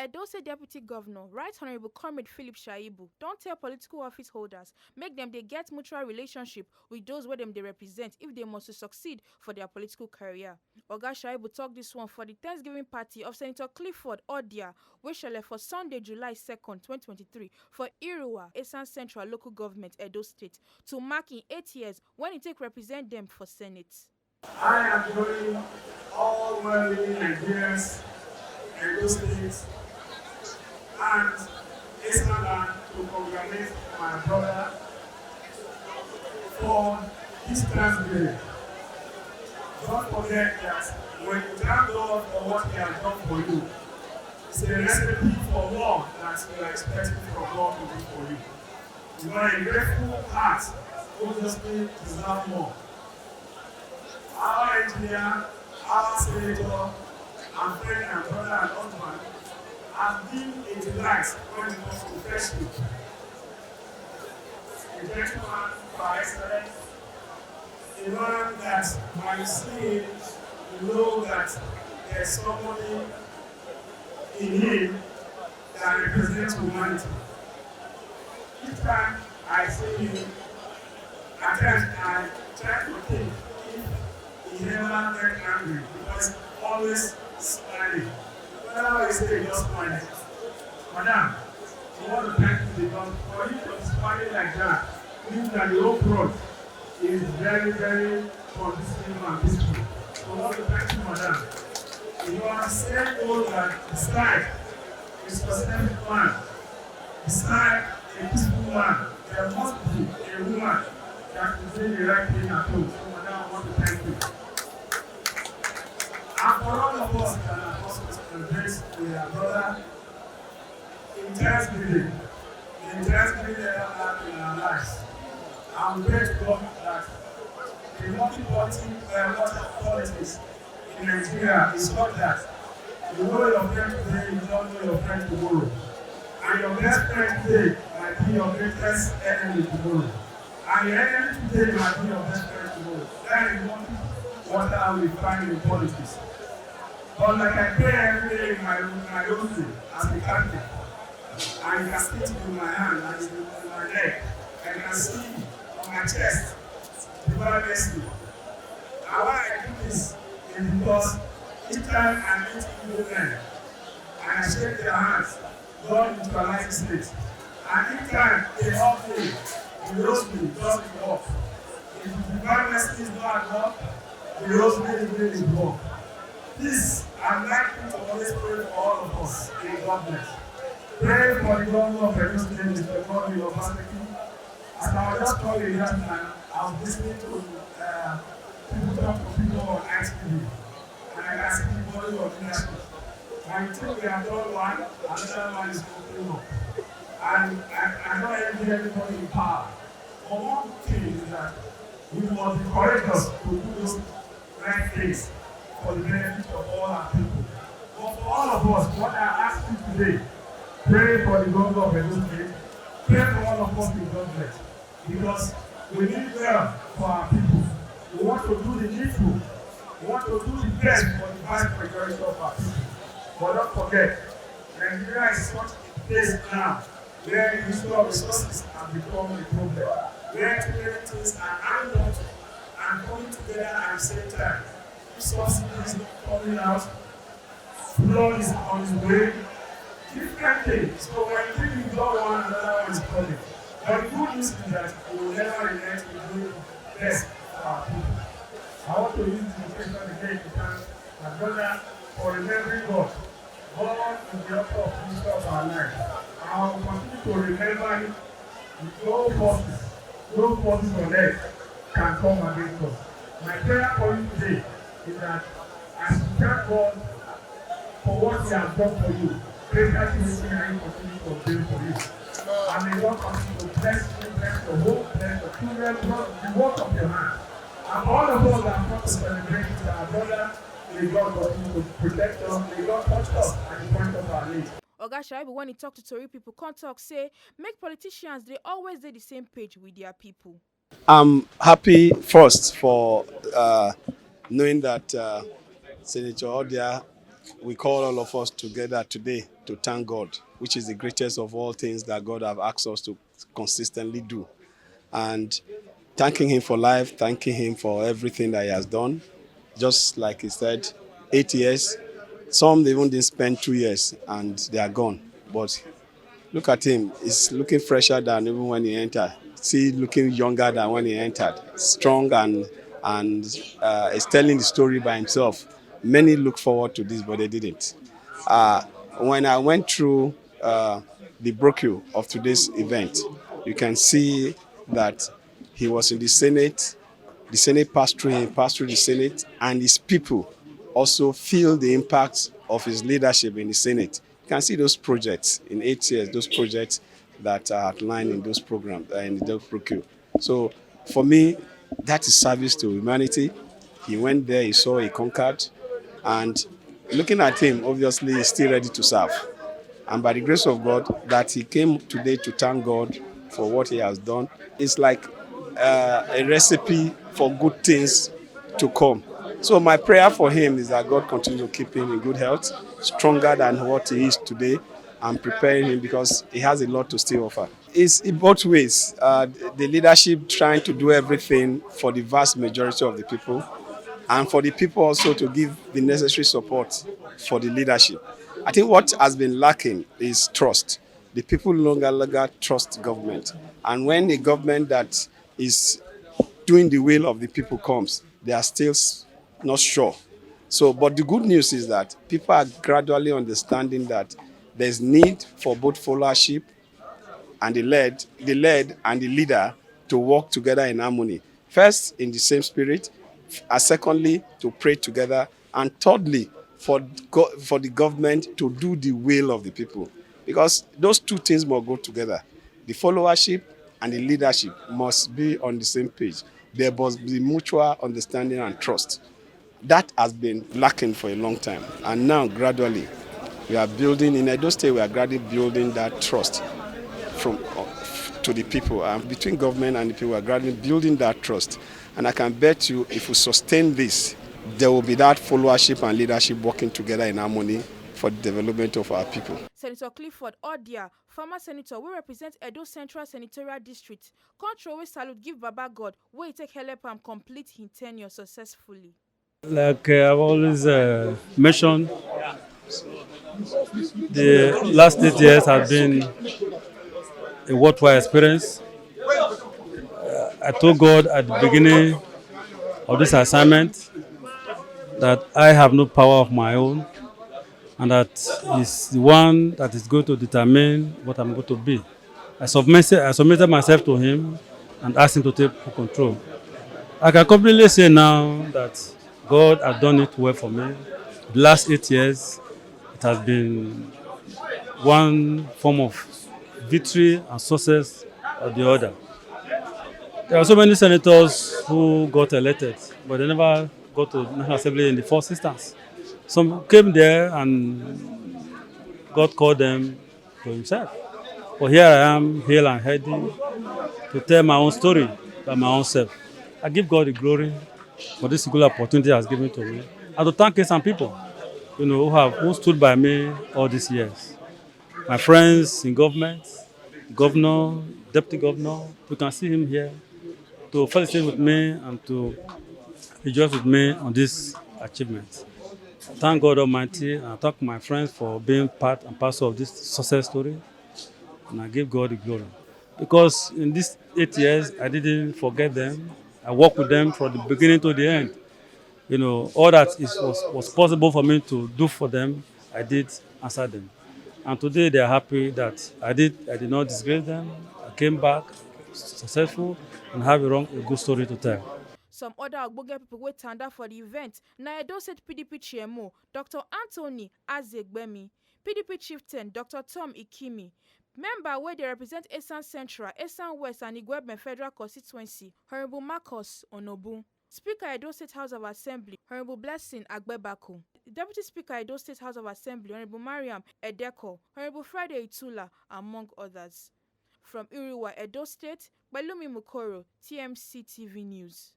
Edo State Deputy Governor, Right Honorable Comrade Philip Shaibu, don't tell political office holders, make them they get mutual relationship with those where them they represent if they must to succeed for their political career. Oga Shaibu talked this one for the Thanksgiving party of Senator Clifford Odia, which shall for Sunday, July 2nd, 2023, for Irua, Esan Central Local Government, Edo State, to mark in 8 years when it take represent them for Senate. I am joining all well-meaning Nigerians, Edo State, and Eastern to congratulate my brother for this Thanksgiving. Don't forget that when you thank God for what He has done for you, it's a recipe for more that you are expecting from God to do for you. You are a grateful heart, obviously deserve more. Our engineer, our senator, and friend and brother and husband have been a delight when it comes to friendship. A gentleman by excellence, a man that when you see him, you know that there's somebody in him that represents humanity. Each time I see him, at times I try to think if he never get angry because always smiling. Whenever I say just smiling, Madam, I want to thank you because for you to be smiling like that means that the whole approach is very, very conducive and peaceful. So I want to thank you, Madam. You are saying all that beside a specific man, beside a peaceful man, there must be a woman that will do the right thing at home. So Madam, I want to thank you. And for all of us that are also celebrating with our brother, in Thanksgiving that have in our lives, I'm grateful that the multi-politics in Nigeria is not that you know your friend today, you don't know your friend tomorrow. And your best friend today might be your greatest enemy tomorrow. And your enemy today might be your best friend tomorrow. That is what we find in politics. But like I pray every day in my rosary as a Catholic, and you can see it in my hand and in my leg, and you can see on my chest, divine mercy. And why I do this is because each time I meet evil men and I shake their hands, God neutralizes it. And each time they help me, the rosary doesn't work. If the divine mercy is not at work, the rosary really work. This, I'd like you to always pray for all of us in government. Pray for the governor of Edo State, Mr. Governor University. As I was just calling that time, I was listening to people talk to people on ITV. And I can see the body of leadership. And you think we have done one, another one is opening up. And I don't envy everybody in power. But one thing is that we must be courageous to do those right things for the benefit of all our people. But for all of us, what I ask you today, pray for the governor of Edo State, pray for all of us in government, because we need well for our people. We want to do the needful. We want to do the best for the vast majority of our people. But don't forget, Nigeria is such a place now where the issue of resources have become a problem, where too many things are added up and coming together at the same time. Subsidy is not coming out, flood is on its way, different things. So when you think you don't want another one is coming. But the good news is that we will never relent to do the best for our people. I want to use this occasion again to thank my brother for remembering God. God is the author of the history of our life. I will continue to remember him with no forces on earth can come against us. My prayer for you today is that as you thank God for what He has done for you, greater things will continue to do for you. And may God continue to bless you, bless your home, bless your children, bless the work of your hand. And all of us that have come to celebrate with our brother, may God continue to protect us, may God touch us at the point of our need. Oga Shaibu, when he talk to Tori people, can't talk, say, make politicians, they always do the same page with their people. I'm happy first for knowing that Senator Odia we call all of us together today to thank God, which is the greatest of all things that God have asked us to consistently do. And thanking Him for life, thanking Him for everything that He has done. Just like He said, 8 years. Some they even didn't spend 2 years and they are gone. But look at him. He's looking fresher than even when he entered. See, looking younger than when he entered. Strong and is telling the story by himself. Many look forward to this, but they didn't. Uh, when I went through the brochure of today's event, you can see that he was in the Senate. The Senate passed through him, passed through the Senate, and his people also feel the impact of his leadership in the Senate. You can see those projects in 8 years, those projects that are outlined in those programs, in the procure. So for me, that is service to humanity. He went there, he saw, he conquered, and looking at him, obviously, he's still ready to serve. And by the grace of God, that he came today to thank God for what he has done, it's like a recipe for good things to come. So my prayer for him is that God continue to keep him in good health, stronger than what he is today, and preparing him because he has a lot to still offer. It's in both ways. The leadership trying to do everything for the vast majority of the people, and for the people also to give the necessary support for the leadership. I think what has been lacking is trust. The people no longer trust government. And when a government that is doing the will of the people comes, they are still not sure. So, but the good news is that people are gradually understanding that there's need for both followership and the led and the leader to work together in harmony. First, in the same spirit, and secondly, to pray together, and thirdly, for the government to do the will of the people. Because those two things must go together. The followership and the leadership must be on the same page. There must be mutual understanding and trust. That has been lacking for a long time. And now, gradually, we are building, in Edo State, we are gradually building that trust from to the people, and between government and the people, are gradually building that trust. And I can bet you, if we sustain this, there will be that followership and leadership working together in harmony for the development of our people. Senator Clifford Odia, former senator wey represent Edo Central Senatorial District, country always salute give Baba God wey take help am complete him tenure successfully. Like I've always mentioned, the last 8 years have been a worthwhile experience. I told God at the beginning of this assignment that I have no power of my own and that He's the one that is going to determine what I'm going to be. I submitted myself to Him and asked Him to take full control. I can completely say now that God has done it well for me. The last 8 years, it has been one form of victory and success or the other. There are so many senators who got elected, but they never got to National Assembly in the first instance. Some came there and God called them to Himself. But here I am, hale and healthy, to tell my own story by my own self. I give God the glory for this singular opportunity He has given to me, and to thank some people, who stood by me all these years. My friends in government, governor, deputy governor, you can see him here to felicitate with me and to rejoice with me on this achievement. Thank God Almighty, and I thank my friends for being part and parcel of this success story, and I give God the glory. Because in these 8 years, I didn't forget them. I worked with them from the beginning to the end. All that was possible for me to do for them, I did answer them. And today they are happy that I did not disgrace them. I came back successful and have a good story to tell. Some other ogbonge people wey tanda for the event na Edo State PDP chairman Dr. Anthony Azegbemi, PDP chieftain Dr. Tom Ikimi, member wey dey represent Esan Central, Esan West and Igweben Federal Constituency, Honorable Marcus Onobu, Speaker Edo State House of Assembly, Honorable Blessing Agbebako, Deputy Speaker Edo State House of Assembly, Honorable Mariam Edeko, Honorable Friday Itula, among others. From Iriwa, Edo State, Balumi Mukoro, TMC TV News.